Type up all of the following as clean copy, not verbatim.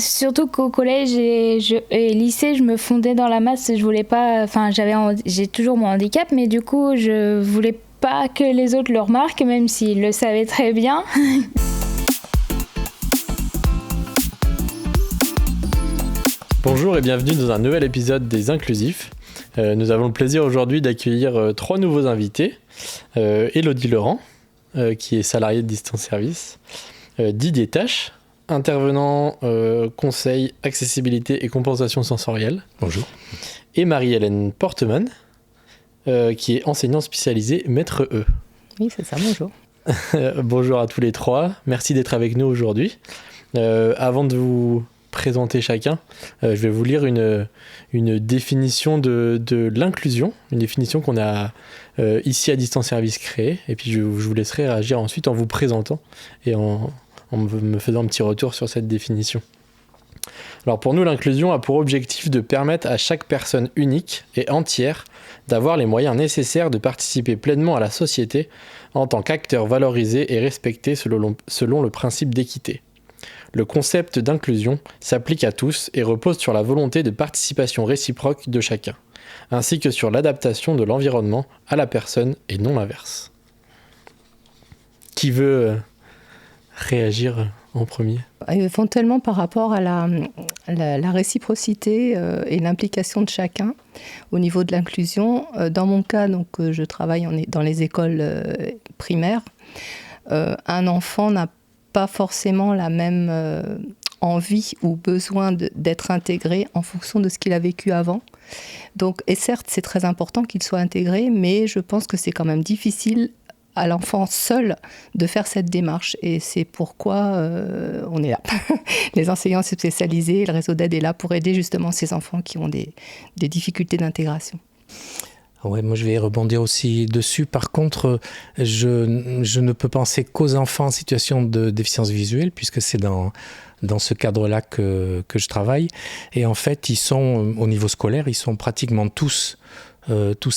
surtout qu'au collège et lycée, je me fondais dans la masse. Je voulais pas. Enfin, j'ai toujours mon handicap, mais du coup, je voulais pas que les autres le remarquent, même s'ils le savaient très bien. Bonjour et bienvenue dans un nouvel épisode des Inclusifs. Nous avons le plaisir aujourd'hui d'accueillir 3 nouveaux invités. Élodie Laurent, qui est salariée de Distance Service. Didier Tache, intervenant conseil, accessibilité et compensation sensorielle. Bonjour. Et Marie-Hélène Portemann, qui est enseignante spécialisée maître E. Oui, c'est ça, bonjour. Bonjour à tous les 3, merci d'être avec nous aujourd'hui. Avant de vous présenter chacun, je vais vous lire une définition de l'inclusion, une définition qu'on a ici à Distance Service créée, et puis je vous laisserai réagir ensuite en vous présentant et en me faisant un petit retour sur cette définition. Alors pour nous, l'inclusion a pour objectif de permettre à chaque personne unique et entière d'avoir les moyens nécessaires de participer pleinement à la société en tant qu'acteur valorisé et respecté selon le principe d'équité. Le concept d'inclusion s'applique à tous et repose sur la volonté de participation réciproque de chacun, ainsi que sur l'adaptation de l'environnement à la personne et non l'inverse. Qui veut réagir en premier ? Éventuellement par rapport à la réciprocité et l'implication de chacun au niveau de l'inclusion. Dans mon cas, donc, je travaille dans les écoles primaires. Un enfant n'a pas forcément la même envie ou besoin d'être intégré en fonction de ce qu'il a vécu avant. Donc, et certes, c'est très important qu'il soit intégré, mais je pense que c'est quand même difficile à l'enfant seul de faire cette démarche. Et c'est pourquoi on est là. Les enseignants spécialisés, le réseau d'aide est là pour aider justement ces enfants qui ont des difficultés d'intégration. Ouais, moi je vais rebondir aussi dessus. Par contre, je ne peux penser qu'aux enfants en situation de déficience visuelle, puisque c'est dans ce cadre-là que je travaille. Et en fait, ils sont, au niveau scolaire, ils sont pratiquement tous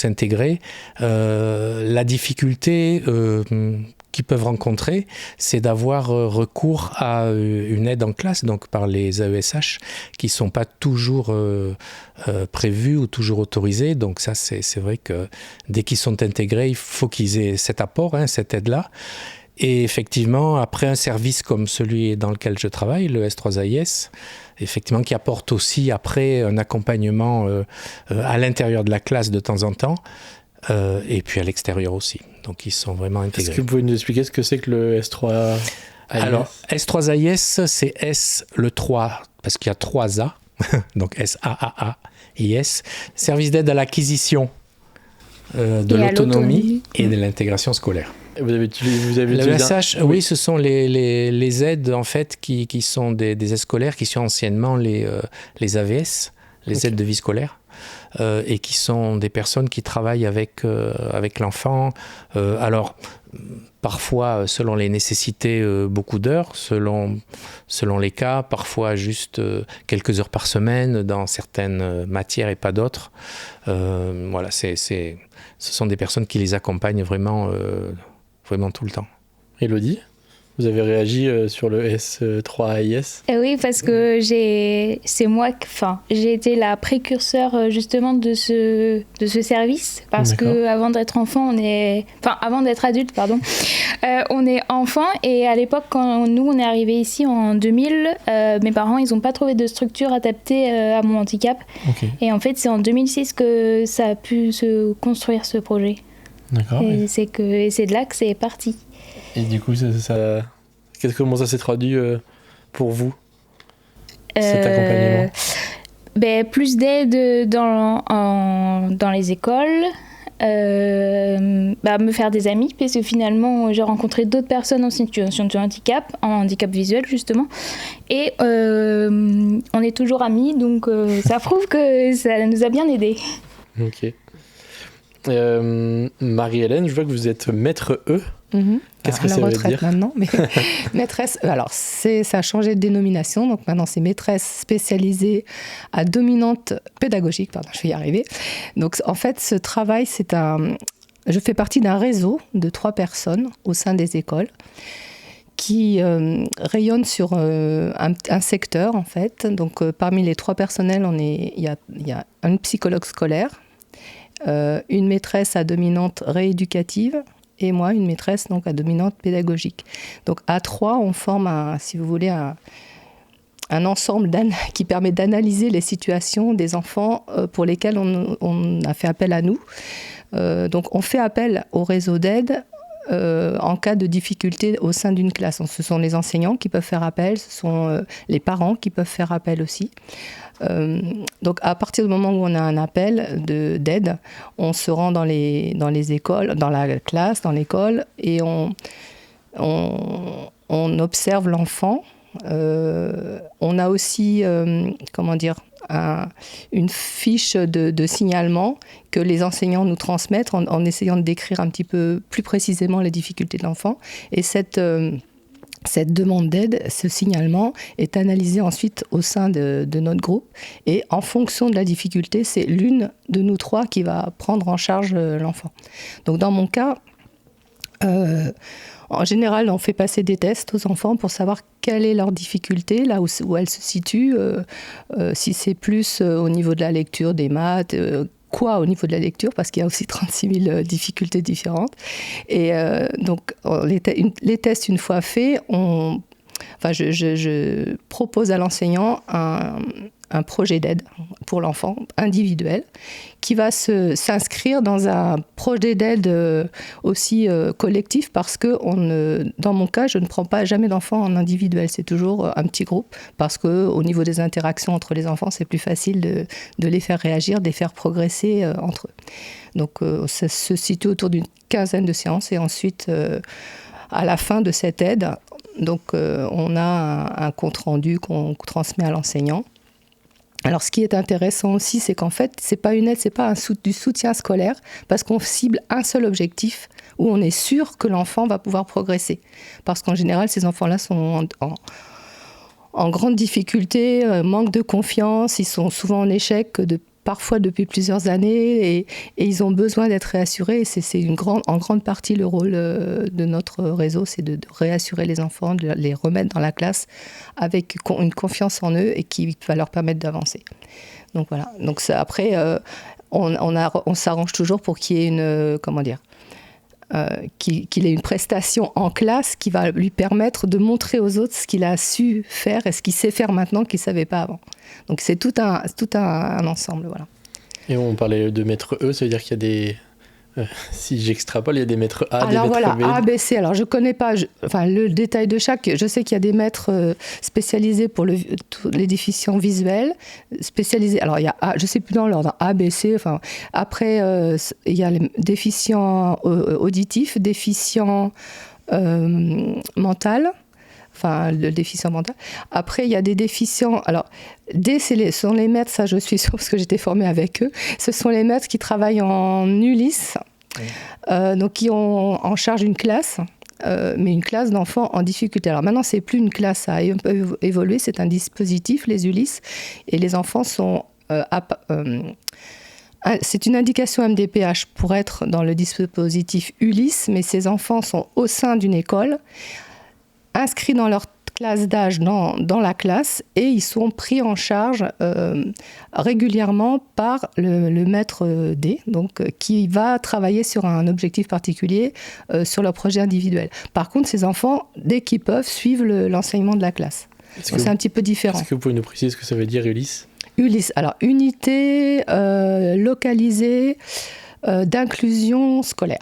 intégrés. La difficulté qu'ils peuvent rencontrer, c'est d'avoir recours à une aide en classe, donc par les AESH, qui ne sont pas toujours prévus ou toujours autorisés. Donc ça, c'est vrai que dès qu'ils sont intégrés, il faut qu'ils aient cet apport, cette aide-là. Et effectivement, après un service comme celui dans lequel je travaille, le S3AIS, effectivement, qui apporte aussi après un accompagnement à l'intérieur de la classe de temps en temps, et puis à l'extérieur aussi. Donc ils sont vraiment intégrés. Est-ce que vous pouvez nous expliquer ce que c'est que le S3AIS ? Alors, S3AIS, c'est S, le 3, parce qu'il y a 3 A, donc S-A-A-A-I-S, service d'aide à l'acquisition de l'autonomie et de l'intégration scolaire. Vous avez le ESH, oui, ce sont les aides en fait qui sont des aides scolaires qui sont anciennement les AVS, les aides de vie scolaire, et qui sont des personnes qui travaillent avec l'enfant. Alors parfois selon les nécessités beaucoup d'heures, selon les cas, parfois juste quelques heures par semaine dans certaines matières et pas d'autres. Voilà, ce sont des personnes qui les accompagnent vraiment tout le temps. Élodie, vous avez réagi sur le S3AIS ? Oui, parce que j'ai été la précurseur justement de ce service, parce que avant d'être adulte, on est enfant, et à l'époque quand nous on est arrivés ici en 2000, mes parents ils n'ont pas trouvé de structure adaptée à mon handicap, et en fait c'est en 2006 que ça a pu se construire ce projet. D'accord. Et c'est de là que c'est parti. Et du coup, comment ça s'est traduit pour vous, cet accompagnement ? Plus d'aide dans les écoles, me faire des amis, parce que finalement j'ai rencontré d'autres personnes en situation de handicap, en handicap visuel justement, et on est toujours amis, donc ça prouve que ça nous a bien aidés. Ok. Marie-Hélène, je vois que vous êtes maître E. Qu'est-ce que ça veut dire maintenant, mais maîtresse, alors ça a changé de dénomination, donc maintenant c'est maîtresse spécialisée à dominante pédagogique, je vais y arriver. Donc en fait ce travail, je fais partie d'un réseau de 3 personnes au sein des écoles qui rayonne sur un secteur, en fait. Donc, parmi les 3 personnels, il y a un psychologue scolaire, une maîtresse à dominante rééducative et moi, une maîtresse donc, à dominante pédagogique. Donc, à 3, on forme, si vous voulez, un ensemble qui permet d'analyser les situations des enfants pour lesquels on a fait appel à nous. Donc, on fait appel au réseau d'aide en cas de difficulté au sein d'une classe. Ce sont les enseignants qui peuvent faire appel, ce sont les parents qui peuvent faire appel aussi. Donc à partir du moment où on a un appel d'aide, on se rend dans les écoles, dans la classe, dans l'école, et on observe l'enfant. On a aussi, une fiche de signalement que les enseignants nous transmettent en essayant de décrire un petit peu plus précisément les difficultés de l'enfant. Et cette demande d'aide, ce signalement, est analysé ensuite au sein de notre groupe. Et en fonction de la difficulté, c'est l'une de nous 3 qui va prendre en charge l'enfant. Donc dans mon cas, en général, on fait passer des tests aux enfants pour savoir quelle est leur difficulté, là où elle se situe, si c'est plus au niveau de la lecture, des maths, quoi au niveau de la lecture, parce qu'il y a aussi 36 000 difficultés différentes. Et donc, les tests, une fois faits, je propose à l'enseignant un projet d'aide pour l'enfant individuel qui va s'inscrire dans un projet d'aide aussi collectif, parce que dans mon cas, je ne prends jamais d'enfants en individuel, c'est toujours un petit groupe, parce qu'au niveau des interactions entre les enfants, c'est plus facile de les faire réagir, de les faire progresser entre eux. Donc ça se situe autour d'une 15aine de séances, et ensuite, à la fin de cette aide, donc, on a un compte-rendu qu'on transmet à l'enseignant. Alors, ce qui est intéressant aussi, c'est qu'en fait, c'est pas une aide, c'est pas du soutien scolaire, parce qu'on cible un seul objectif où on est sûr que l'enfant va pouvoir progresser. Parce qu'en général, ces enfants-là sont en grande difficulté, manque de confiance, ils sont souvent en échec parfois depuis plusieurs années, et ils ont besoin d'être réassurés. Et c'est en grande partie le rôle de notre réseau, c'est de réassurer les enfants, de les remettre dans la classe avec une confiance en eux et qui va leur permettre d'avancer. Donc voilà. Donc après, on s'arrange toujours pour qu'il y ait qu'il ait une prestation en classe qui va lui permettre de montrer aux autres ce qu'il a su faire et ce qu'il sait faire maintenant qu'il ne savait pas avant. Donc c'est tout un ensemble. Voilà. Et on parlait de maître E, ça veut dire qu'il y a des... si j'extrapole, il y a des maîtres A, alors des maîtres voilà, B. A, B, C. Alors je ne connais pas le détail de chaque. Je sais qu'il y a des maîtres spécialisés pour les déficients visuels, spécialisés. Alors il y a je ne sais plus dans l'ordre, A, B, C. Enfin, après, il y a les déficients auditifs, déficients mentaux. Enfin, le déficient mental. Après, il y a des déficients... Alors, D, ce sont les maîtres, ça je suis sûre parce que j'étais formée avec eux. Ce sont les maîtres qui travaillent en Ulysse, donc qui ont en charge une classe, mais une classe d'enfants en difficulté. Alors maintenant, c'est plus une classe, ça a un peu évolué, c'est un dispositif, les Ulysse, et les enfants sont... c'est une indication MDPH pour être dans le dispositif Ulysse, mais ces enfants sont au sein d'une école, inscrits dans leur classe d'âge dans la classe, et ils sont pris en charge régulièrement par le maître D, donc, qui va travailler sur un objectif particulier sur leur projet individuel. Par contre, ces enfants, dès qu'ils peuvent, suivent l'enseignement de la classe. C'est un petit peu différent. Est-ce que vous pouvez nous préciser ce que ça veut dire, Ulysse ? Ulysse, alors unité localisée d'inclusion scolaire.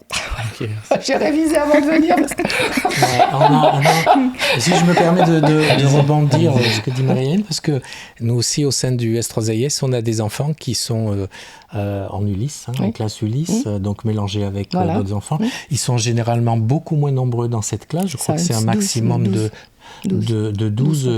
Okay. J'ai révisé avant de venir. Parce que... Si je me permets de rebondir sur ce que dit Marie-Hélène, parce que nous aussi, au sein du S3AIS, on a des enfants qui sont en Ulysse, en classe Ulysse, donc mélangés avec d'autres enfants. Ils sont généralement beaucoup moins nombreux dans cette classe. Je crois que c'est un maximum 12.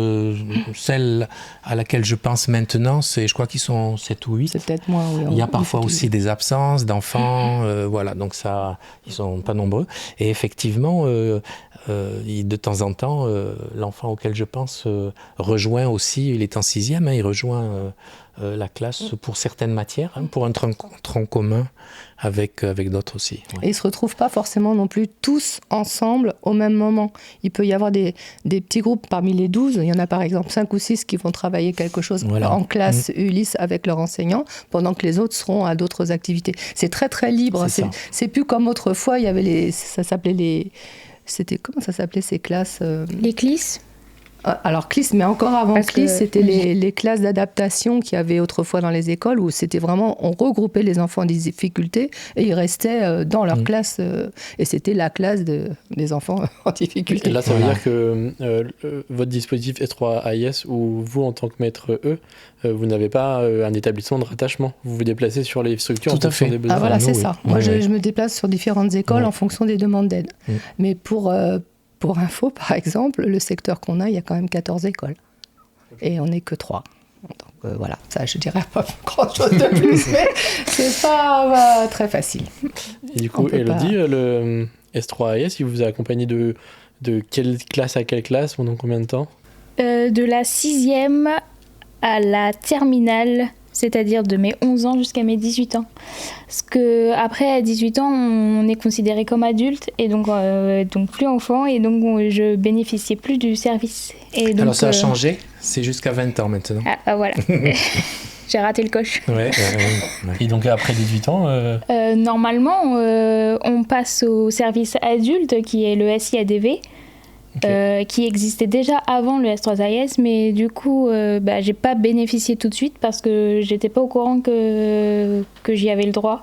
Celle à laquelle je pense maintenant, je crois qu'ils sont 7 ou 8. C'est peut-être moins, oui. Il y a parfois aussi des absences d'enfants, voilà, donc ça, ils sont pas nombreux. Et effectivement, de temps en temps, l'enfant auquel je pense rejoint aussi, il est en 6e, il rejoint la classe pour certaines matières, pour un tronc commun avec d'autres aussi. Ouais. Et ils ne se retrouvent pas forcément non plus tous ensemble au même moment. Il peut y avoir des petits groupes parmi les 12. Il y en a par exemple 5 ou 6 qui vont travailler quelque chose en classe Ulysse avec leur enseignant, pendant que les autres seront à d'autres activités. C'est très très libre. C'est plus comme autrefois, il y avait comment ça s'appelait ces classes Les CLIS. Alors CLIS, mais encore avant CLIS, c'était les classes d'adaptation qu'il y avait autrefois dans les écoles, où c'était vraiment, on regroupait les enfants en difficulté et ils restaient dans leur classe, et c'était la classe des enfants en difficulté. Et là, ça veut dire que votre dispositif S3AIS, ou vous en tant que maître vous n'avez pas un établissement de rattachement. Vous vous déplacez sur les structures en fonction des besoins. Ah voilà, c'est ça. Moi, je me déplace sur différentes écoles en fonction des demandes d'aide. Mais pour info, par exemple, le secteur qu'on a, il y a quand même 14 écoles. Et on n'est que 3. Donc voilà, ça, je dirais pas grand-chose de plus, mais c'est pas très facile. Et du coup, Elodie, le S3AS, il vous a accompagné de quelle classe à quelle classe pendant combien de temps ? De la 6e à la terminale, c'est-à-dire de mes 11 ans jusqu'à mes 18 ans. Parce qu'après, à 18 ans, on est considéré comme adulte, et donc plus enfant, et donc je bénéficiais plus du service. Et donc, alors ça a changé, c'est jusqu'à 20 ans maintenant. Ah voilà, j'ai raté le coche. Ouais. Et donc après 18 ans Normalement, on passe au service adulte, qui est le SIADV. Qui existait déjà avant le S3AS, mais du coup, j'ai pas bénéficié tout de suite parce que j'étais pas au courant que j'y avais le droit.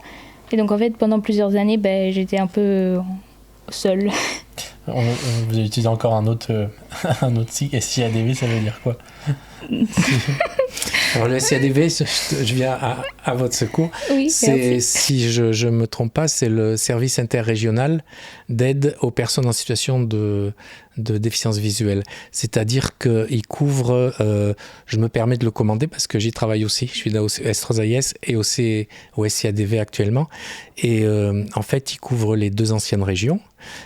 Et donc, en fait, pendant plusieurs années, j'étais un peu seule. Vous utilisez encore un autre SIADV, ça veut dire quoi ? Alors le SIADV, je viens à votre secours. Oui, si je me trompe pas, c'est le service interrégional d'aide aux personnes en situation de déficience visuelle. C'est-à-dire qu'il couvre, je me permets de le commander parce que j'y travaille aussi, je suis là au S3AIS et aussi au SIADV actuellement. Et en fait, il couvre les 2 anciennes régions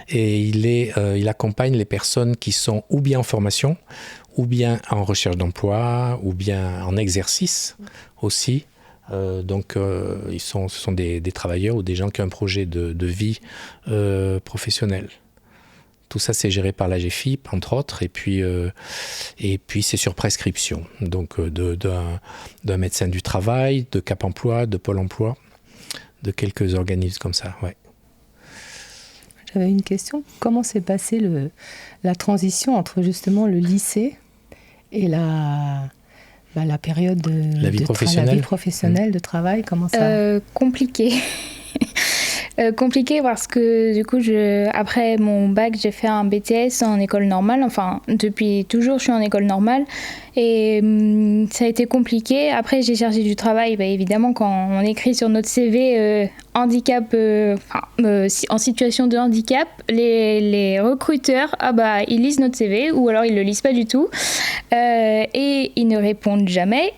et il accompagne les personnes qui sont ou bien en formation, ou bien en recherche d'emploi, ou bien en exercice aussi. Ce sont des travailleurs ou des gens qui ont un projet de vie professionnelle. Tout ça, c'est géré par la GFIP, entre autres, et puis c'est sur prescription, donc d'un médecin du travail, de Cap Emploi, de Pôle Emploi, de quelques organismes comme ça, ouais. J'avais une question. Comment s'est passée la transition entre justement le lycée et la période de la vie professionnelle de travail? Comment ça compliqué. Compliqué parce que du coup, après mon bac, j'ai fait un BTS en école normale. Enfin, depuis toujours, je suis en école normale. Et ça a été compliqué. Après, j'ai cherché du travail. Évidemment, quand on écrit sur notre CV handicap, en situation de handicap, les recruteurs, ils lisent notre CV ou alors ils le lisent pas du tout. Et ils ne répondent jamais.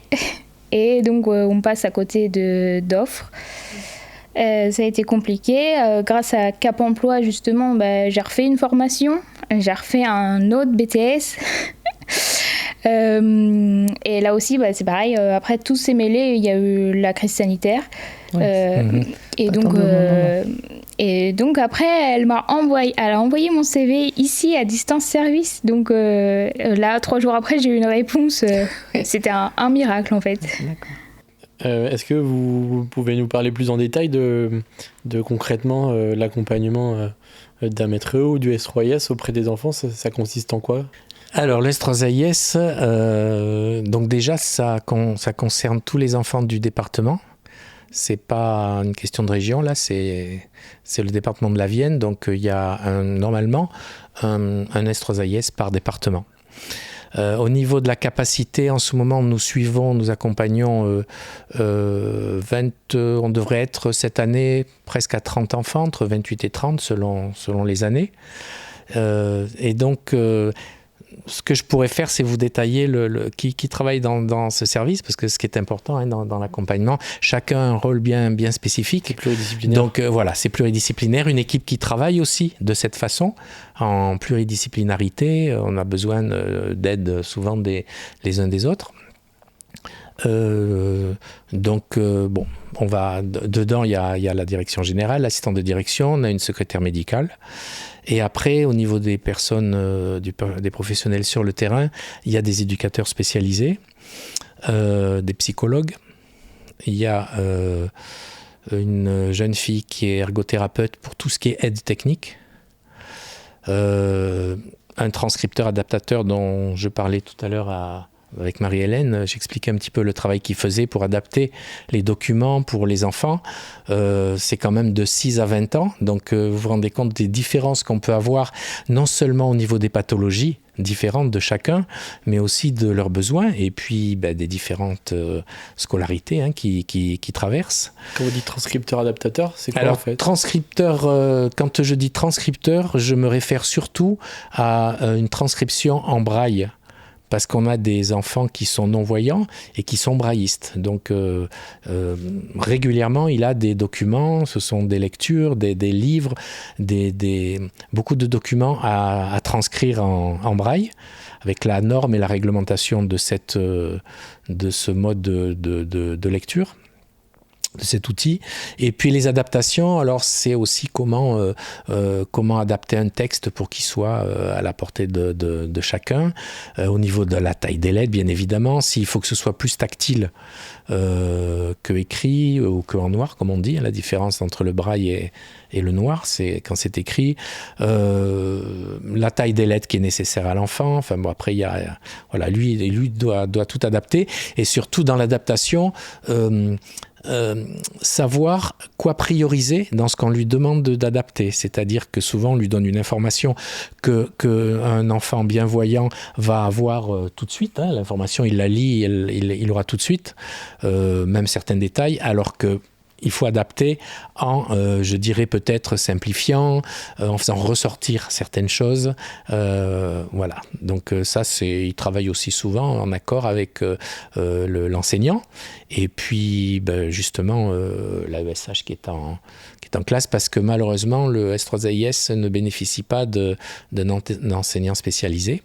Et donc, on passe à côté d'offres. Ça a été compliqué. Grâce à Cap Emploi, justement, j'ai refait une formation. J'ai refait un autre BTS. Et là aussi, c'est pareil. Après, tout s'est mêlé. Il y a eu la crise sanitaire. Et donc, après, elle a envoyé mon CV ici à distance service. Donc là, 3 jours après, j'ai eu une réponse. C'était un miracle, en fait. D'accord. Est-ce que vous pouvez nous parler plus en détail de concrètement l'accompagnement d'un maître ou du S3AIS auprès des enfants? Ça consiste en quoi? Alors, le S3AIS, donc déjà, ça concerne tous les enfants du département. C'est pas une question de région, là, c'est le département de la Vienne. Donc, il y a normalement un S3AIS par département. Au niveau de la capacité, en ce moment, nous accompagnons on devrait être cette année presque à 30 enfants, entre 28 et 30 selon les années. Et donc, ce que je pourrais faire, c'est vous détailler qui travaille dans ce service, parce que ce qui est important dans l'accompagnement, chacun a un rôle bien spécifique. C'est pluridisciplinaire. Donc voilà, c'est pluridisciplinaire. Une équipe qui travaille aussi de cette façon, en pluridisciplinarité. On a besoin d'aide souvent les uns des autres. Bon, on va dedans, il y a la direction générale, l'assistant de direction, on a une secrétaire médicale. Et après, au niveau des personnes, des professionnels sur le terrain, il y a des éducateurs spécialisés, des psychologues. Il y a une jeune fille qui est ergothérapeute pour tout ce qui est aide technique. Un transcripteur adaptateur dont je parlais tout à l'heure avec Marie-Hélène, j'expliquais un petit peu le travail qu'il faisait pour adapter les documents pour les enfants. C'est quand même de 6 à 20 ans, donc vous vous rendez compte des différences qu'on peut avoir, non seulement au niveau des pathologies différentes de chacun, mais aussi de leurs besoins, et puis des différentes scolarités qui traversent. Quand vous dites transcripteur adaptateur, c'est quoi en fait ? Transcripteur, quand je dis transcripteur, je me réfère surtout à une transcription en braille. Parce qu'on a des enfants qui sont non-voyants et qui sont braillistes. Donc, régulièrement, il a des documents, ce sont des lectures, des livres, beaucoup de documents à transcrire en braille, avec la norme et la réglementation de ce mode de lecture, de cet outil. Et puis les adaptations, alors c'est aussi comment adapter un texte pour qu'il soit à la portée de chacun, au niveau de la taille des lettres bien évidemment, s'il faut que ce soit plus tactile que écrit ou que en noir comme on dit, la différence entre le braille et le noir, c'est quand c'est écrit, la taille des lettres qui est nécessaire à l'enfant, enfin bon, après il y a, voilà, lui doit tout adapter, et surtout dans l'adaptation, savoir quoi prioriser dans ce qu'on lui demande d'adapter. C'est-à-dire que souvent on lui donne une information qu'un enfant bienvoyant va avoir tout de suite. L'information, il la lit, il aura tout de suite, même certains détails, alors que il faut adapter en, je dirais peut-être simplifiant, en faisant ressortir certaines choses. Voilà. Donc ça, il travaille aussi souvent en accord avec l'enseignant. Et puis, justement, l'AESH qui est en classe, parce que malheureusement, le S3AIS ne bénéficie pas d'un enseignant spécialisé.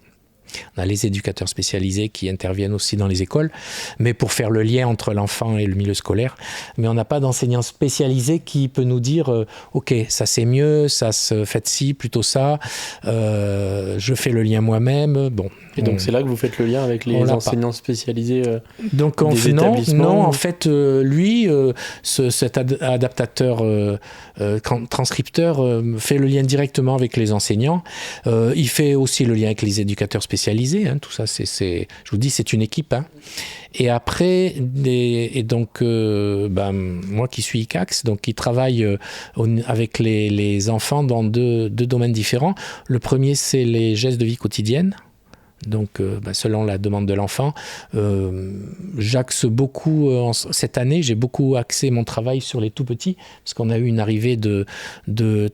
On a les éducateurs spécialisés qui interviennent aussi dans les écoles, mais pour faire le lien entre l'enfant et le milieu scolaire. Mais on n'a pas d'enseignant spécialisé qui peut nous dire ok, ça c'est mieux, ça se fait ci, plutôt ça, je fais le lien moi-même. Bon. Et donc c'est là que vous faites le lien avec les enseignants spécialisés donc des établissements. Non, en fait, lui, cet adaptateur transcripteur fait le lien directement avec les enseignants. Il fait aussi le lien avec les éducateurs spécialisés. Tout ça, je vous dis, c'est une équipe. Et après, moi qui suis ICAX, donc qui travaille avec les enfants dans deux domaines différents. Le premier, c'est les gestes de vie quotidienne. Donc, selon la demande de l'enfant, j'axe beaucoup, cette année, j'ai beaucoup axé mon travail sur les tout petits, parce qu'on a eu une arrivée de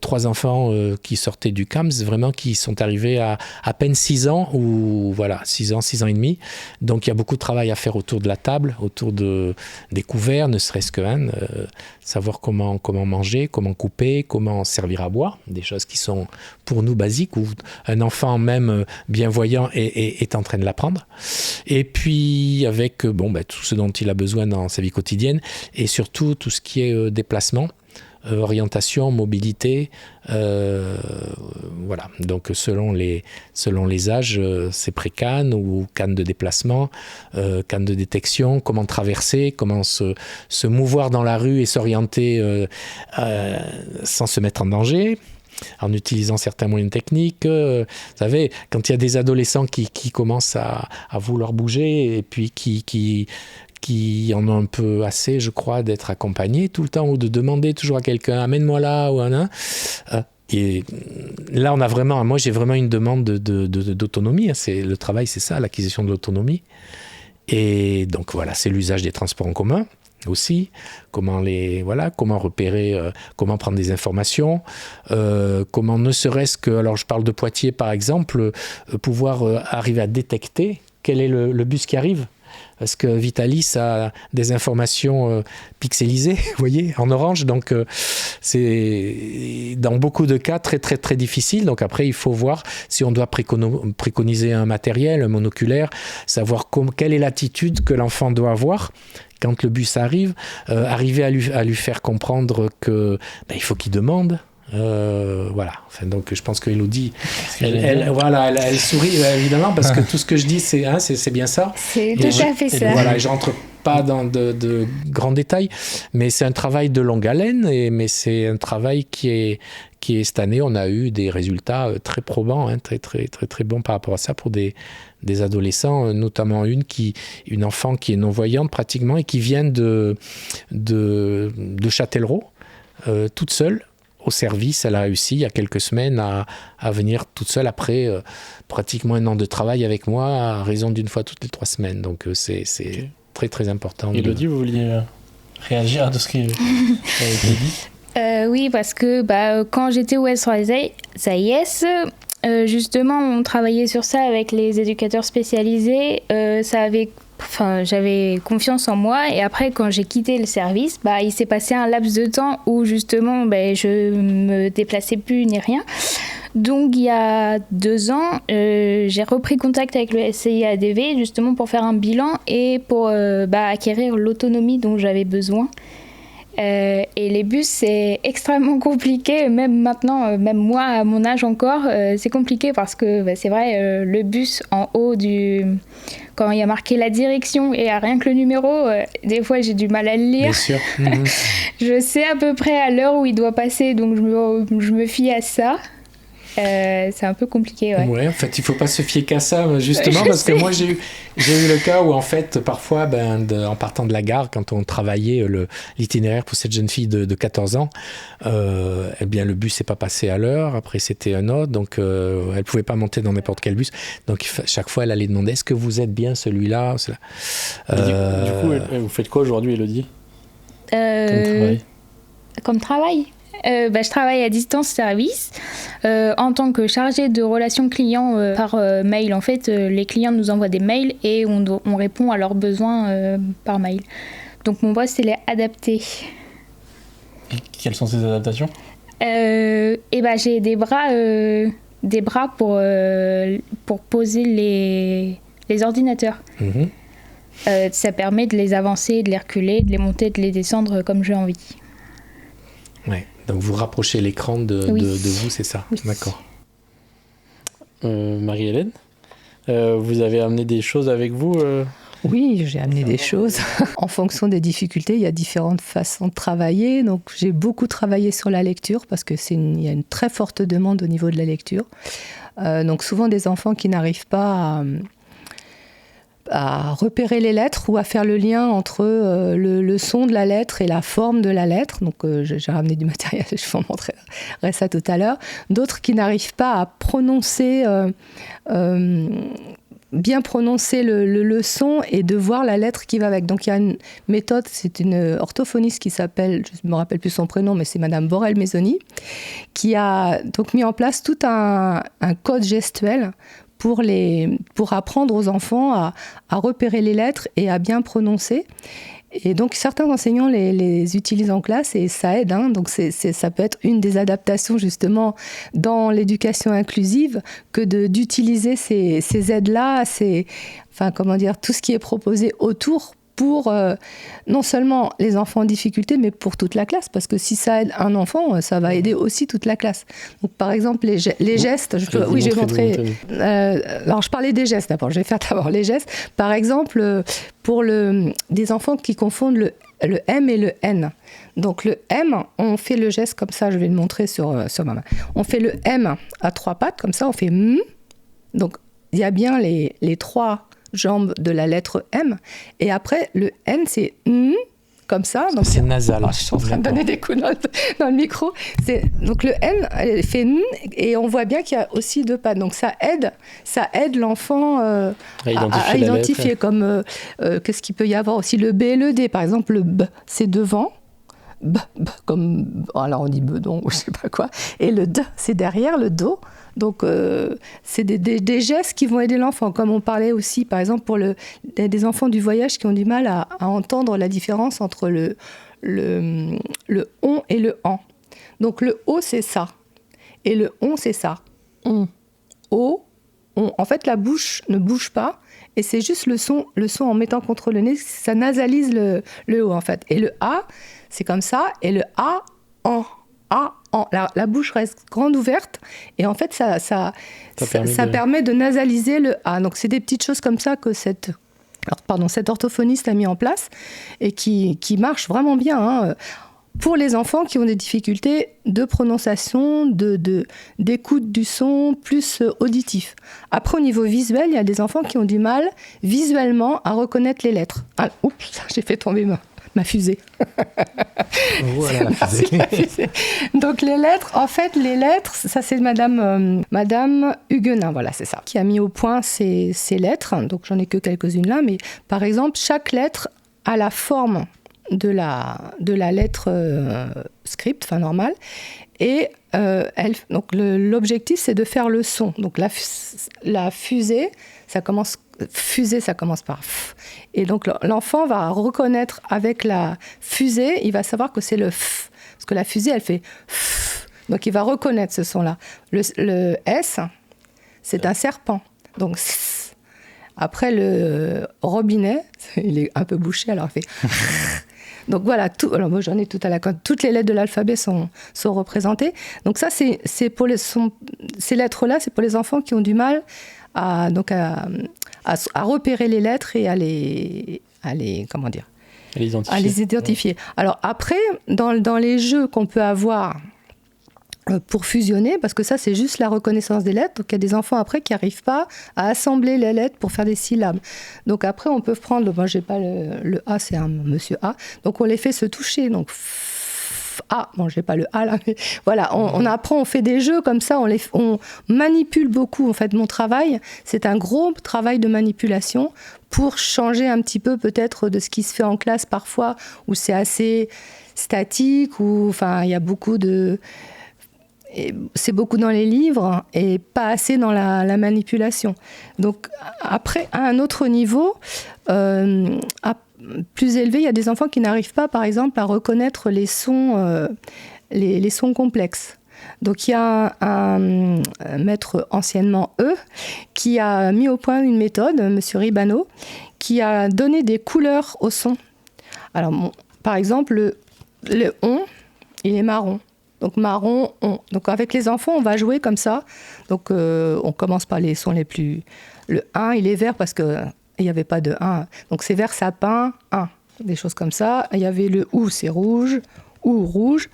3 enfants qui sortaient du CAMS, vraiment qui sont arrivés à peine 6 ans, ou voilà, 6 ans et demi. Donc, il y a beaucoup de travail à faire autour de la table, autour des couverts, ne serait-ce que savoir comment manger, comment couper, comment servir à boire, des choses qui sont pour nous basiques, où un enfant même bienvoyant est en train de l'apprendre. Et puis avec tout ce dont il a besoin dans sa vie quotidienne, et surtout tout ce qui est déplacement, orientation, mobilité, voilà. Donc selon les âges, c'est pré-canne ou canne de déplacement, canne de détection, comment traverser, comment se mouvoir dans la rue et s'orienter sans se mettre en danger, en utilisant certains moyens techniques. Vous savez, quand il y a des adolescents qui commencent à vouloir bouger, et puis qui en ont un peu assez, je crois, d'être accompagnés tout le temps, ou de demander toujours à quelqu'un « amène-moi là » ou et là, moi j'ai vraiment une demande d'autonomie. Le travail, c'est ça, l'acquisition de l'autonomie. Et donc voilà, c'est l'usage des transports en commun aussi, comment repérer, comment prendre des informations, comment ne serait-ce que, alors je parle de Poitiers par exemple, pouvoir arriver à détecter quel est le bus qui arrive. parce que Vitalis a des informations pixelisées, vous voyez, en orange, donc c'est dans beaucoup de cas très très très difficile. Donc après, il faut voir si on doit préconiser un matériel, un monoculaire, savoir quelle est l'attitude que l'enfant doit avoir quand le bus arrive, arriver à lui faire comprendre que il faut qu'il demande. Voilà. Enfin, donc je pense que Elodie, elle sourit évidemment parce que tout ce que je dis c'est bien ça. C'est tout à fait ça. Voilà, je rentre pas dans de grands détails, mais c'est un travail de longue haleine mais c'est un travail qui est cette année on a eu des résultats très probants, très très très très bons par rapport à ça pour des adolescents, notamment une enfant qui est non-voyante pratiquement et qui vient de Châtellerault, toute seule. Au service, elle a réussi il y a quelques semaines à venir toute seule après pratiquement 1 an de travail avec moi à raison d'une fois toutes les 3 semaines. Donc c'est très très important. Elodie, vous vouliez réagir à tout ce qui a été dit? Oui, parce que quand j'étais au SAIS, justement, on travaillait sur ça avec les éducateurs spécialisés. J'avais confiance en moi et après quand j'ai quitté le service, il s'est passé un laps de temps où justement je me déplaçais plus ni rien. Donc il y a 2 ans, j'ai repris contact avec le SCI-ADV justement pour faire un bilan et pour acquérir l'autonomie dont j'avais besoin. Et les bus, c'est extrêmement compliqué, même maintenant, même moi à mon âge encore, c'est compliqué parce que c'est vrai, le bus en haut quand il y a marqué la direction et rien que le numéro, des fois j'ai du mal à le lire. Bien sûr. Je sais à peu près à l'heure où il doit passer, donc je me fie à ça. C'est un peu compliqué, ouais. Ouais, en fait, il faut pas se fier qu'à ça, justement, parce que moi, j'ai eu le cas où, en fait, parfois, en partant de la gare, quand on travaillait l'itinéraire pour cette jeune fille de 14 ans, le bus n'est pas passé à l'heure. Après, c'était un autre, donc elle pouvait pas monter dans n'importe quel bus. Donc, chaque fois, elle allait demander, est-ce que vous êtes bien celui-là, cela. Du coup, vous faites quoi aujourd'hui, Elodie, comme travail je travaille à distance service en tant que chargée de relations clients par mail. En fait, les clients nous envoient des mails et on répond à leurs besoins par mail. Donc mon poste, il est adapté. Et quelles sont ces adaptations ? J'ai des bras pour poser les ordinateurs. Mm-hmm. Ça permet de les avancer, de les reculer, de les monter, de les descendre comme j'ai envie. Ouais. Donc vous rapprochez l'écran de vous, c'est ça ? Oui. D'accord. Marie-Hélène, vous avez amené des choses avec vous Oui, j'ai amené des choses. En fonction des difficultés, il y a différentes façons de travailler. Donc j'ai beaucoup travaillé sur la lecture parce que il y a une très forte demande au niveau de la lecture. Donc souvent des enfants qui n'arrivent pas à repérer les lettres ou à faire le lien entre le son de la lettre et la forme de la lettre. Donc j'ai ramené du matériel, je vous montrerai ça tout à l'heure. D'autres qui n'arrivent pas à prononcer, bien prononcer le son et de voir la lettre qui va avec. Donc il y a une méthode, c'est une orthophoniste qui s'appelle, je ne me rappelle plus son prénom, mais c'est Madame Borel-Maisoni, qui a donc mis en place tout un code gestuel pour apprendre aux enfants à repérer les lettres et à bien prononcer. Et donc, certains enseignants les utilisent en classe et ça aide. Donc, ça peut être une des adaptations, justement, dans l'éducation inclusive, que d'utiliser ces aides-là, tout ce qui est proposé autour pour non seulement les enfants en difficulté, mais pour toute la classe. Parce que si ça aide un enfant, ça va aider aussi toute la classe. Donc, par exemple, les gestes... je vais montrer... alors, je parlais des gestes d'abord. Je vais faire d'abord les gestes. Par exemple, pour des enfants qui confondent le M et le N. Donc, le M, on fait le geste comme ça. Je vais le montrer sur ma main. On fait le M à 3 pattes, comme ça. On fait M. Donc, il y a bien les 3 jambes de la lettre M, et après le N c'est N, comme ça. Donc c'est nasal. Je suis en train de donner des coups dans le micro. Donc le N fait N, et on voit bien qu'il y a aussi 2 pattes. Donc ça aide l'enfant à identifier comme qu'est-ce qu'il peut y avoir aussi, le B et le D. Par exemple, le B c'est devant, b, comme, alors on dit bedon ou je sais pas quoi, et le d, c'est derrière le do. Donc, c'est des gestes qui vont aider l'enfant. Comme on parlait aussi, par exemple, pour des enfants du voyage qui ont du mal à entendre la différence entre le on et le en. Donc, le o, c'est ça. Et le on, c'est ça. On, o, on. En fait, la bouche ne bouge pas. Et c'est juste le son en mettant contre le nez, ça nasalise le o, en fait. Et le a, c'est comme ça. Et le a, en. A, en. La bouche reste grande ouverte et en fait ça permet de nasaliser le A. Donc c'est des petites choses comme ça que cet orthophoniste a mis en place et qui marchent vraiment bien hein, pour les enfants qui ont des difficultés de prononciation, d'écoute du son, plus auditif. Après au niveau visuel, il y a des enfants qui ont du mal visuellement à reconnaître les lettres. Ah, oups, j'ai fait tomber ma fusée. Voilà la fusée. Donc les lettres, ça c'est Madame Huguenin, voilà c'est ça, qui a mis au point ces lettres. Donc j'en ai que quelques-unes là, mais par exemple chaque lettre a la forme de la lettre script, enfin normale, et donc l'objectif c'est de faire le son. Donc la fusée, ça commence par F. Et donc l'enfant va reconnaître avec la fusée, il va savoir que c'est le F. Parce que la fusée, elle fait F. Donc il va reconnaître ce son-là. Le S, c'est un serpent. Donc S. Après le robinet, il est un peu bouché, alors il fait Donc voilà, alors moi j'en ai tout à la cote. Toutes les lettres de l'alphabet sont représentées. Donc ça, c'est pour ces lettres-là, c'est pour les enfants qui ont du mal à repérer les lettres et à les identifier. Alors après, dans les jeux qu'on peut avoir pour fusionner, parce que ça c'est juste la reconnaissance des lettres, donc il y a des enfants après qui n'arrivent pas à assembler les lettres pour faire des syllabes. Donc après on peut prendre, moi j'ai pas le A, c'est un monsieur A, donc on les fait se toucher, donc A, bon j'ai pas le A là, mais voilà, on apprend, on fait des jeux comme ça, on manipule beaucoup. En fait mon travail, c'est un gros travail de manipulation pour changer un petit peu peut-être de ce qui se fait en classe parfois, où c'est assez statique, où enfin il y a beaucoup c'est beaucoup dans les livres et pas assez dans la manipulation. Donc après, à un autre niveau, plus élevé, il y a des enfants qui n'arrivent pas, par exemple, à reconnaître les sons, les sons complexes. Donc il y a un maître anciennement qui a mis au point une méthode, Monsieur Ribano, qui a donné des couleurs au son. Alors par exemple, le on, il est marron. Donc marron, on. Donc avec les enfants, on va jouer comme ça. Donc on commence par les sons les plus... Le 1, il est vert parce qu'il n'y avait pas de 1. Donc c'est vert sapin, 1. Des choses comme ça. Il y avait le ou, c'est rouge, ou rouge.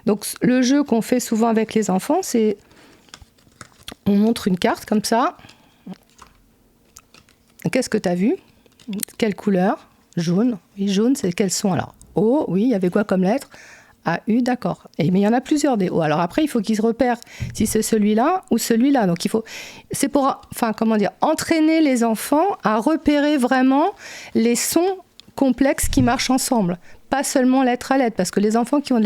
Donc le jeu qu'on fait souvent avec les enfants, c'est... On montre une carte comme ça. Qu'est-ce que tu as vu? Quelle couleur? Jaune. Oui, jaune, c'est quel son alors? O, oui, il y avait quoi comme lettre? A, U, d'accord. Mais il y en a plusieurs des O. Alors après, il faut qu'ils se repèrent si c'est celui-là ou celui-là. Donc c'est pour, entraîner les enfants à repérer vraiment les sons complexes qui marchent ensemble. Pas seulement lettre à lettre, parce que les enfants qui ont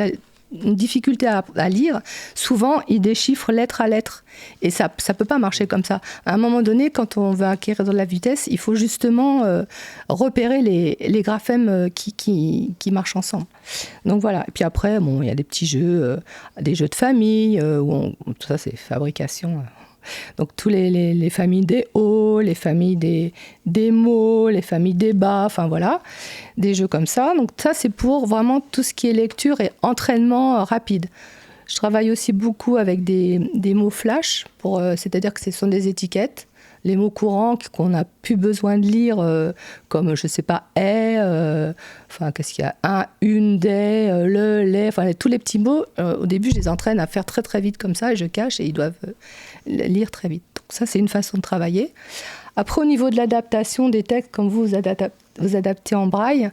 une difficulté à lire, souvent ils déchiffrent lettre à lettre. Et ça peut pas marcher comme ça. À un moment donné, quand on veut acquérir de la vitesse, il faut justement repérer les graphèmes qui marchent ensemble. Donc voilà. Et puis après, il y a des petits jeux, des jeux de famille, tout ça c'est fabrication. Donc tous les familles des hauts, les familles des mots, les familles des bas, enfin voilà, des jeux comme ça. Donc ça c'est pour vraiment tout ce qui est lecture et entraînement rapide. Je travaille aussi beaucoup avec des mots flash, c'est-à-dire que ce sont des étiquettes, les mots courants qu'on n'a plus besoin de lire, comme je sais pas, qu'est-ce qu'il y a, un, une, des, le, les, enfin tous les petits mots. Au début, je les entraîne à faire très très vite comme ça, et je cache et ils doivent lire très vite. Donc ça, c'est une façon de travailler. Après, au niveau de l'adaptation des textes, comme vous adaptez en braille,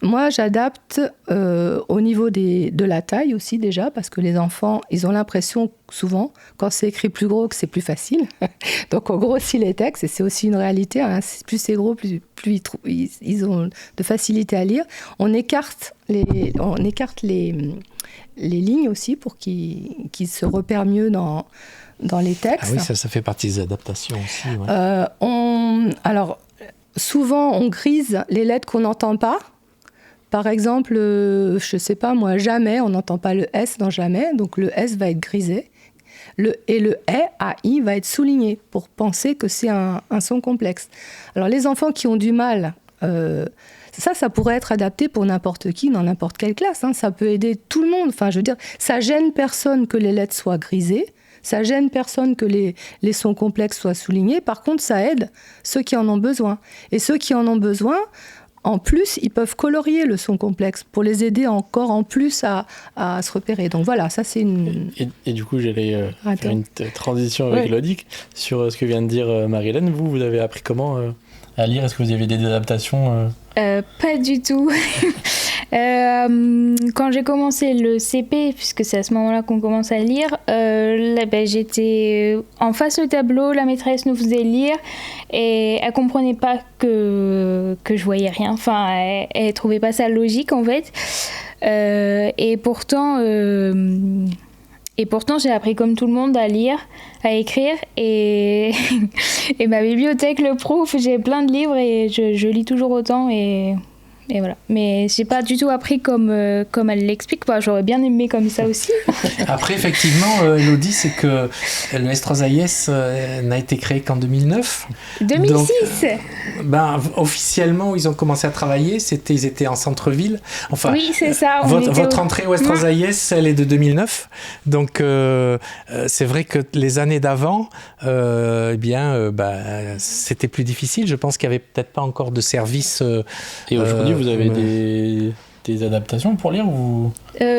moi, j'adapte au niveau de la taille aussi déjà, parce que les enfants, ils ont l'impression souvent, quand c'est écrit plus gros, que c'est plus facile. Donc, on grossit les textes, et c'est aussi une réalité. Hein. Plus c'est gros, plus ils ont de facilité à lire. On écarte les lignes aussi pour qu'ils se repèrent mieux dans les textes. Ah oui, ça fait partie des adaptations aussi. Ouais. Alors, souvent, on grise les lettres qu'on n'entend pas. Par exemple, je ne sais pas moi, jamais, on n'entend pas le S dans jamais, donc le S va être grisé. Et le AI va être souligné pour penser que c'est un son complexe. Alors, les enfants qui ont du mal... ça pourrait être adapté pour n'importe qui, dans n'importe quelle classe. Hein. Ça peut aider tout le monde. Enfin, je veux dire, ça gêne personne que les lettres soient grisées. Ça gêne personne que les sons complexes soient soulignés. Par contre, ça aide ceux qui en ont besoin. Et ceux qui en ont besoin, en plus, ils peuvent colorier le son complexe pour les aider encore en plus à se repérer. Donc voilà, ça c'est une... Et du coup, j'allais faire une transition avec Elodie sur ce que vient de dire Marie-Hélène. Vous avez appris comment à lire? Est-ce que vous avez des adaptations Pas du tout. Quand j'ai commencé le CP, puisque c'est à ce moment-là qu'on commence à lire, j'étais en face au tableau, la maîtresse nous faisait lire et elle comprenait pas que je voyais rien. Enfin, elle trouvait pas ça logique en fait. Et pourtant, j'ai appris comme tout le monde à lire, à écrire et ma bibliothèque le prouve. J'ai plein de livres et je lis toujours autant et voilà. Mais j'ai pas du tout appris comme elle l'explique. J'aurais bien aimé comme ça aussi. Après, effectivement, Elodie, c'est que le S3AIS n'a été créé qu'en 2009. 2006. Donc, officiellement, ils ont commencé à travailler. Ils étaient en centre-ville. Enfin, oui, c'est ça. Votre entrée au S3AIS, elle est de 2009. Donc, c'est vrai que les années d'avant, c'était plus difficile. Je pense qu'il n'y avait peut-être pas encore de service. Et aujourd'hui, vous avez des adaptations pour lire ou...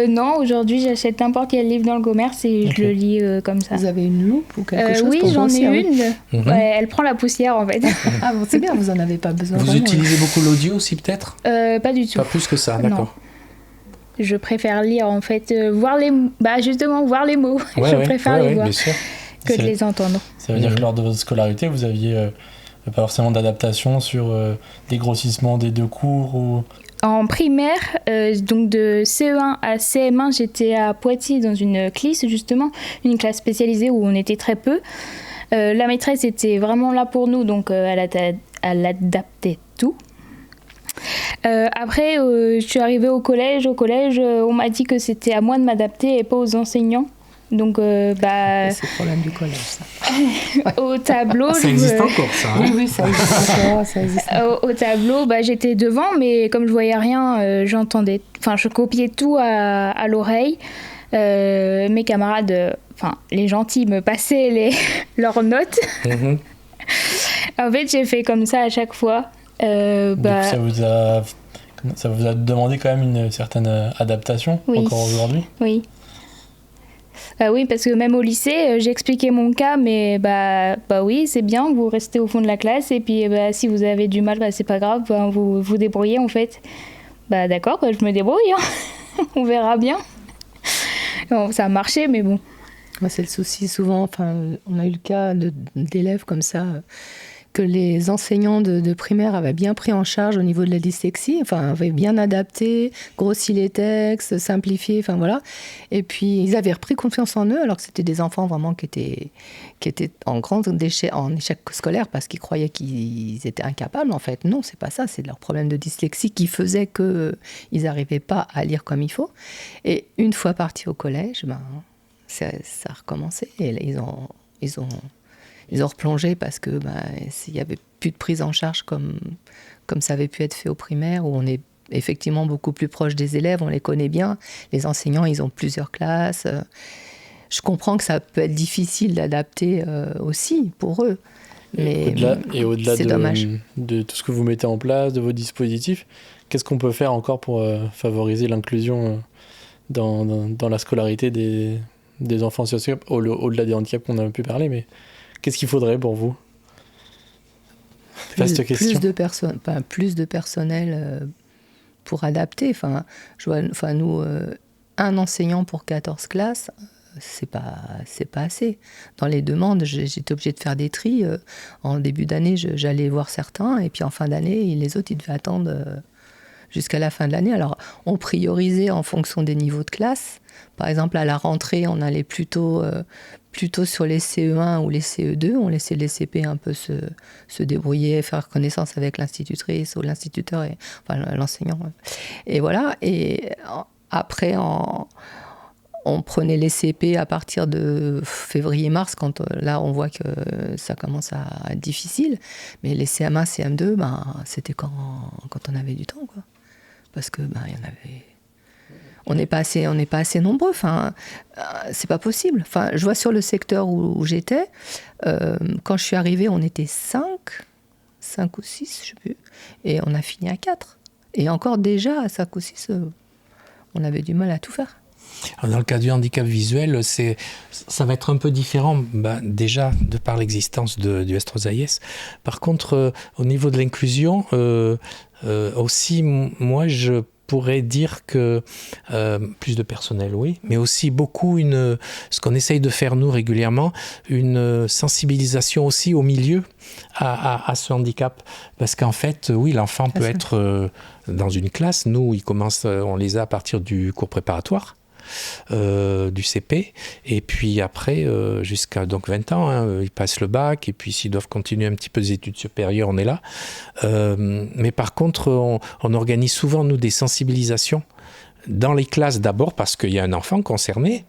Non, aujourd'hui j'achète n'importe quel livre dans le commerce et je le lis comme ça. Vous avez une loupe ou quelque chose Oui, pour j'en ai grossir, une. Ouais, elle prend la poussière en fait. Ah bon, c'est bien, vous en avez pas besoin. Vous utilisez beaucoup l'audio aussi peut-être? Pas du tout. Pas plus que ça, d'accord. Non. Je préfère lire en fait, voir les mots. Voir les mots. Je préfère les voir que de les entendre. Ça veut dire que lors de votre scolarité, vous aviez pas forcément d'adaptation sur des grossissements des deux cours ou... En primaire, donc de CE1 à CM1, j'étais à Poitiers dans une classe justement, une classe spécialisée où on était très peu. La maîtresse était vraiment là pour nous, donc elle adaptait tout. Après, je suis arrivée au collège. Au collège, on m'a dit que c'était à moi de m'adapter et pas aux enseignants. Donc, c'est le problème du collège, ça. Au tableau... Ça existe encore, ça. Hein? Oui, ça existe encore. Ça existe. Au tableau, j'étais devant, mais comme je voyais rien, j'entendais... Enfin, je copiais tout à l'oreille. Mes camarades, les gentils, me passaient leurs notes. Mm-hmm. En fait, j'ai fait comme ça à chaque fois. Du coup, ça vous a demandé quand même une certaine adaptation, encore aujourd'hui? Oui. Oui, parce que même au lycée, j'expliquais mon cas, mais oui, c'est bien, vous restez au fond de la classe, et puis si vous avez du mal, c'est pas grave, vous vous débrouillez en fait. D'accord, je me débrouille, hein. On verra bien. Bon, ça a marché, mais bon. Moi, c'est le souci souvent, on a eu le cas d'élèves comme ça, que les enseignants de primaire avaient bien pris en charge au niveau de la dyslexie, avaient bien adapté, grossi les textes, simplifié, voilà. Et puis, ils avaient repris confiance en eux, alors que c'était des enfants vraiment qui étaient en échec scolaire parce qu'ils croyaient qu'ils étaient incapables, en fait. Non, c'est pas ça, c'est leur problème de dyslexie qui faisait qu'ils n'arrivaient pas à lire comme il faut. Et une fois partis au collège, ça a recommencé. Et là, ils ont replongé parce que s'il n'y avait plus de prise en charge comme ça avait pu être fait au primaire, où on est effectivement beaucoup plus proche des élèves, on les connaît bien. Les enseignants, ils ont plusieurs classes. Je comprends que ça peut être difficile d'adapter aussi pour eux. Mais au-delà c'est dommage. De tout ce que vous mettez en place, de vos dispositifs, qu'est-ce qu'on peut faire encore pour favoriser l'inclusion dans la scolarité des enfants sur handicap, au-delà des handicaps qu'on a pu parler, mais qu'est-ce qu'il faudrait pour vous? plus de personnel pour adapter. Nous, un enseignant pour 14 classes, c'est pas assez. Dans les demandes, j'étais obligée de faire des tris. En début d'année, j'allais voir certains, et puis en fin d'année, les autres, ils devaient attendre jusqu'à la fin de l'année. Alors, on priorisait en fonction des niveaux de classe. Par exemple, à la rentrée, on allait plutôt sur les CE1 ou les CE2. On laissait les CP un peu se débrouiller, faire connaissance avec l'institutrice ou l'instituteur, l'enseignant. Et voilà. Et après, on prenait les CP à partir de février-mars, quand là, on voit que ça commence à être difficile. Mais les CM1, CM2, c'était quand on avait du temps, quoi. Parce que il y en avait... On n'est pas assez nombreux. C'est pas possible. Je vois sur le secteur où j'étais, quand je suis arrivée, on était 5 ou 6, je sais plus. Et on a fini à 4. Et encore déjà, à 5 ou 6, on avait du mal à tout faire. Dans le cas du handicap visuel, ça va être un peu différent, déjà de par l'existence du S3AIS. Par contre, au niveau de l'inclusion, aussi, moi, je pourrais dire que plus de personnel, oui, mais aussi beaucoup ce qu'on essaye de faire nous régulièrement, une sensibilisation aussi au milieu à ce handicap. Parce qu'en fait, oui, l'enfant peut être dans une classe. Nous, on les a à partir du cours préparatoire. Du CP, et puis après jusqu'à 20 ans, ils passent le bac, et puis s'ils doivent continuer un petit peu des études supérieures, on est là. Mais par contre, on organise souvent, nous, des sensibilisations dans les classes d'abord, parce qu'il y a un enfant concerné,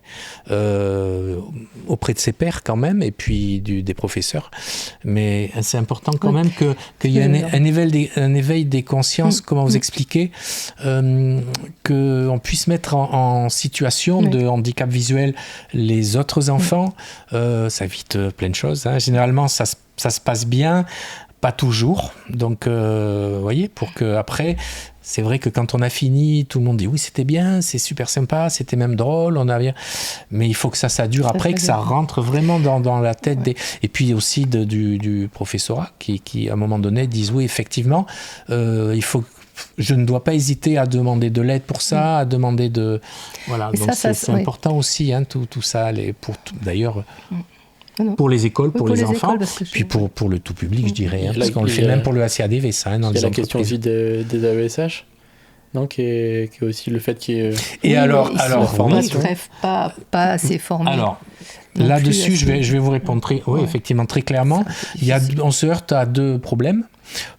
auprès de ses pairs quand même, et puis des professeurs. Mais c'est important quand même qu'il y ait un éveil des consciences, comment vous expliquer, qu'on puisse mettre en situation de handicap visuel les autres enfants. Ça évite plein de choses. Généralement, ça se passe bien, pas toujours. Donc, vous voyez, pour qu'après... C'est vrai que quand on a fini, tout le monde dit oui, c'était bien, c'est super sympa, c'était même drôle, mais il faut que ça dure après, que ça rentre vraiment dans la tête et puis aussi du professorat qui à un moment donné disent oui, effectivement, je ne dois pas hésiter à demander de l'aide pour ça, à demander de... Voilà, donc c'est important aussi, tout ça, d'ailleurs... Pour les écoles, pour les enfants, puis pour le tout public, je dirais. Parce qu'on le fait même pour le ACADV, ça, dans les entreprises. Il y a la question aussi des AESH, non, qui est aussi le fait qu'il y ait... Et alors formation. Ils ne pas assez formés. Alors, là-dessus, je vais vous répondre effectivement, très clairement. On se heurte à deux problèmes.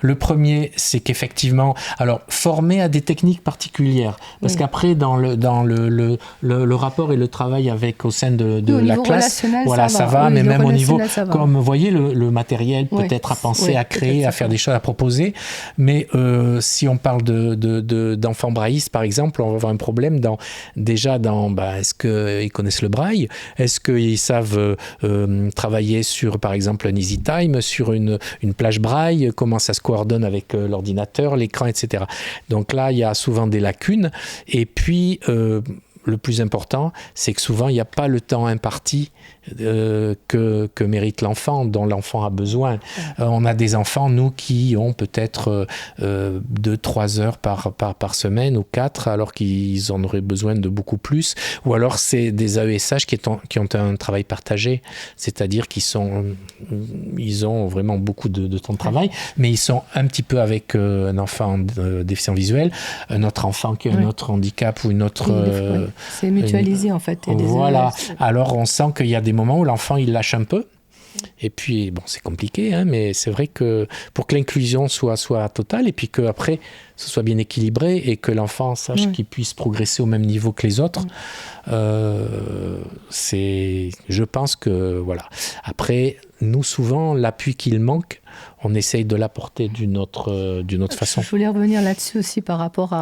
Le premier, c'est qu'effectivement, alors former à des techniques particulières, parce qu'après dans le rapport et le travail au sein de la classe, ça va, mais même au niveau, comme vous voyez, le matériel peut-être à penser, à créer, à faire des choses, à proposer. Mais si on parle d'enfants braillistes, par exemple, on va avoir un problème est-ce qu'ils connaissent le braille, est-ce qu'ils savent travailler sur, par exemple, un Easy Time, sur une plage braille, comment ça se coordonne avec l'ordinateur, l'écran, etc. Donc là, il y a souvent des lacunes. Et puis, le plus important, c'est que souvent, il n'y a pas le temps imparti que mérite l'enfant, dont l'enfant a besoin. On a des enfants, nous, qui ont peut-être 2-3 heures par semaine ou 4, alors qu'ils en auraient besoin de beaucoup plus. Ou alors, c'est des AESH qui ont un travail partagé, c'est-à-dire ils ont vraiment beaucoup de temps de travail, mais ils sont un petit peu avec un enfant déficient visuel, un autre enfant qui a un autre handicap ou une autre... c'est mutualisé, en fait. Voilà. Alors, on sent qu'il y a des moments où l'enfant, il lâche un peu. Et puis, c'est compliqué, mais c'est vrai que pour que l'inclusion soit totale et puis qu'après, ce soit bien équilibré et que l'enfant sache qu'il puisse progresser au même niveau que les autres, je pense que, voilà. Après, nous, souvent, l'appui qu'il manque, on essaye de l'apporter d'une autre façon. Je voulais revenir là-dessus aussi par rapport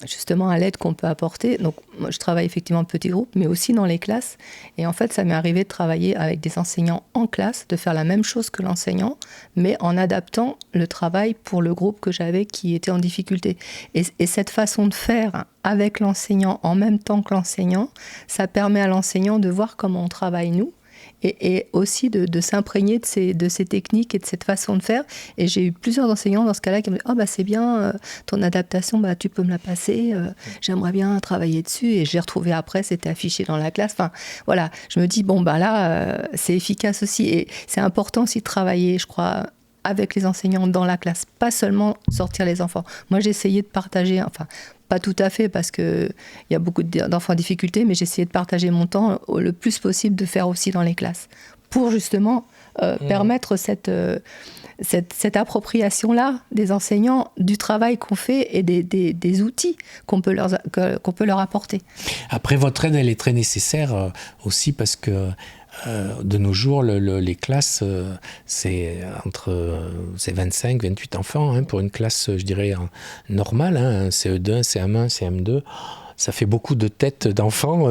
justement à l'aide qu'on peut apporter. Donc, moi, je travaille effectivement en petits groupes, mais aussi dans les classes. Et en fait, ça m'est arrivé de travailler avec des enseignants en classe, de faire la même chose que l'enseignant, mais en adaptant le travail pour le groupe que j'avais qui était en difficulté. Et cette façon de faire avec l'enseignant en même temps que l'enseignant, ça permet à l'enseignant de voir comment on travaille nous, et aussi de s'imprégner de ces techniques et de cette façon de faire. Et j'ai eu plusieurs enseignants dans ce cas-là qui me disent « c'est bien, ton adaptation, tu peux me la passer, j'aimerais bien travailler dessus. » Et j'ai retrouvé après, c'était affiché dans la classe. Enfin, voilà, je me dis, c'est efficace aussi. Et c'est important aussi de travailler, je crois, avec les enseignants dans la classe, pas seulement sortir les enfants. Moi, j'ai essayé de partager, pas tout à fait parce qu'il y a beaucoup d'enfants en difficulté, mais j'ai essayé de partager mon temps le plus possible de faire aussi dans les classes pour justement permettre cette appropriation-là des enseignants du travail qu'on fait et des outils qu'on peut leur apporter. Après, votre aide, elle est très nécessaire aussi parce que de nos jours, les classes, c'est 25, 28 enfants pour une classe, je dirais, normale, un CE2, un CM1, un CM2. Ça fait beaucoup de têtes d'enfants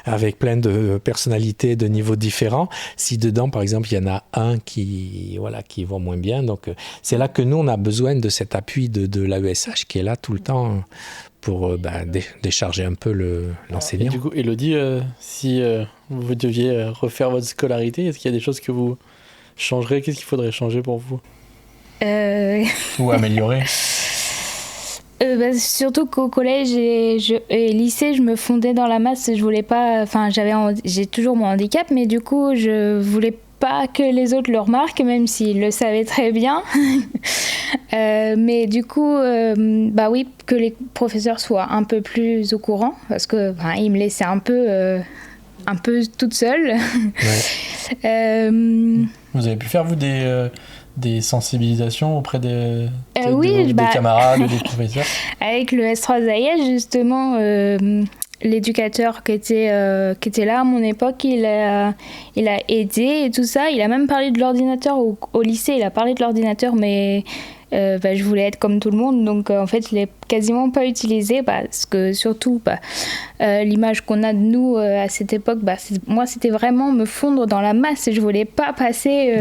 avec plein de personnalités de niveaux différents. Si dedans, par exemple, il y en a un qui va moins bien, donc c'est là que nous, on a besoin de cet appui de l'AESH qui est là tout le temps pour décharger un peu l'enseignant. Et du coup, Élodie, si vous deviez refaire votre scolarité, est-ce qu'il y a des choses que vous changerez? Qu'est-ce qu'il faudrait changer pour vous? Ou améliorer? Surtout qu'au collège et lycée, je me fondais dans la masse. Je voulais pas. J'ai toujours mon handicap, mais du coup, je voulais pas que les autres le remarquent, même s'ils le savaient très bien. Mais du coup, oui, que les professeurs soient un peu plus au courant, parce que ils me laissaient un peu toute seule. Ouais. Vous avez pu faire, vous, des sensibilisations auprès des camarades ou des professeurs? Avec le S3AIS, justement, l'éducateur qui était là à mon époque, il a aidé et tout ça. Il a même parlé de l'ordinateur au lycée. Il a parlé de l'ordinateur, mais je voulais être comme tout le monde. Donc, en fait, je ne l'ai quasiment pas utilisé parce que, surtout, l'image qu'on a de nous à cette époque, moi, c'était vraiment me fondre dans la masse et je ne voulais pas passer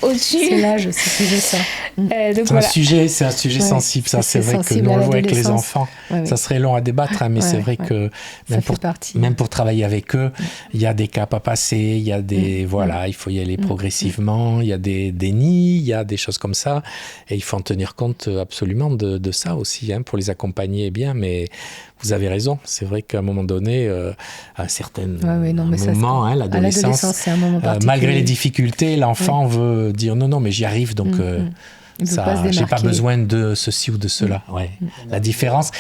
au-dessus. C'est l'âge aussi qui veut ça. C'est un sujet sensible, ça. C'est vrai que nous, on le voit avec les enfants. Ça serait long à débattre, mais c'est vrai que même pour travailler avec eux, il y a des caps à passer, il y a des... il faut y aller progressivement, il y a des dénis, il y a des choses comme ça. Et il faut en tenir compte absolument de ça aussi, pour les accompagner bien. Mais vous avez raison, c'est vrai qu'à un moment donné, à un certain moment, l'adolescence, c'est un moment particulier. Malgré les difficultés, l'enfant veut dire non, mais j'y arrive, donc j'ai pas besoin de ceci ou de cela. La différence,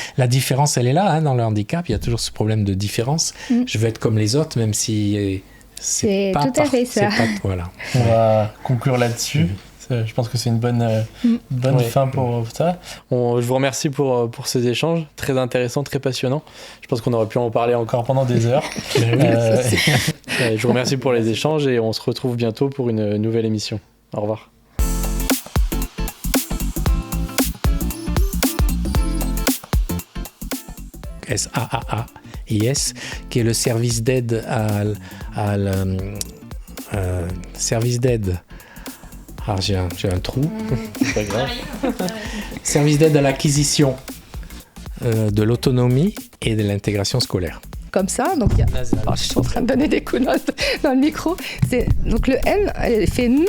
elle est là, dans le handicap, il y a toujours ce problème de différence. Je veux être comme les autres, même si c'est pas tout à fait ça. Voilà. On va conclure là-dessus. Je pense que c'est une bonne fin pour ça. Je vous remercie pour ces échanges très intéressants, très passionnants. Je pense qu'on aurait pu en parler encore pendant des heures. Je vous remercie pour les échanges et on se retrouve bientôt pour une nouvelle émission. Au revoir. SAAAIS, qui est le service d'aide service d'aide. Ah, j'ai un trou. C'est pas grave. Service d'aide à l'acquisition de l'autonomie et de l'intégration scolaire. Comme ça, donc je suis en train de donner des coups de notes dans le micro. Donc le N, elle fait N.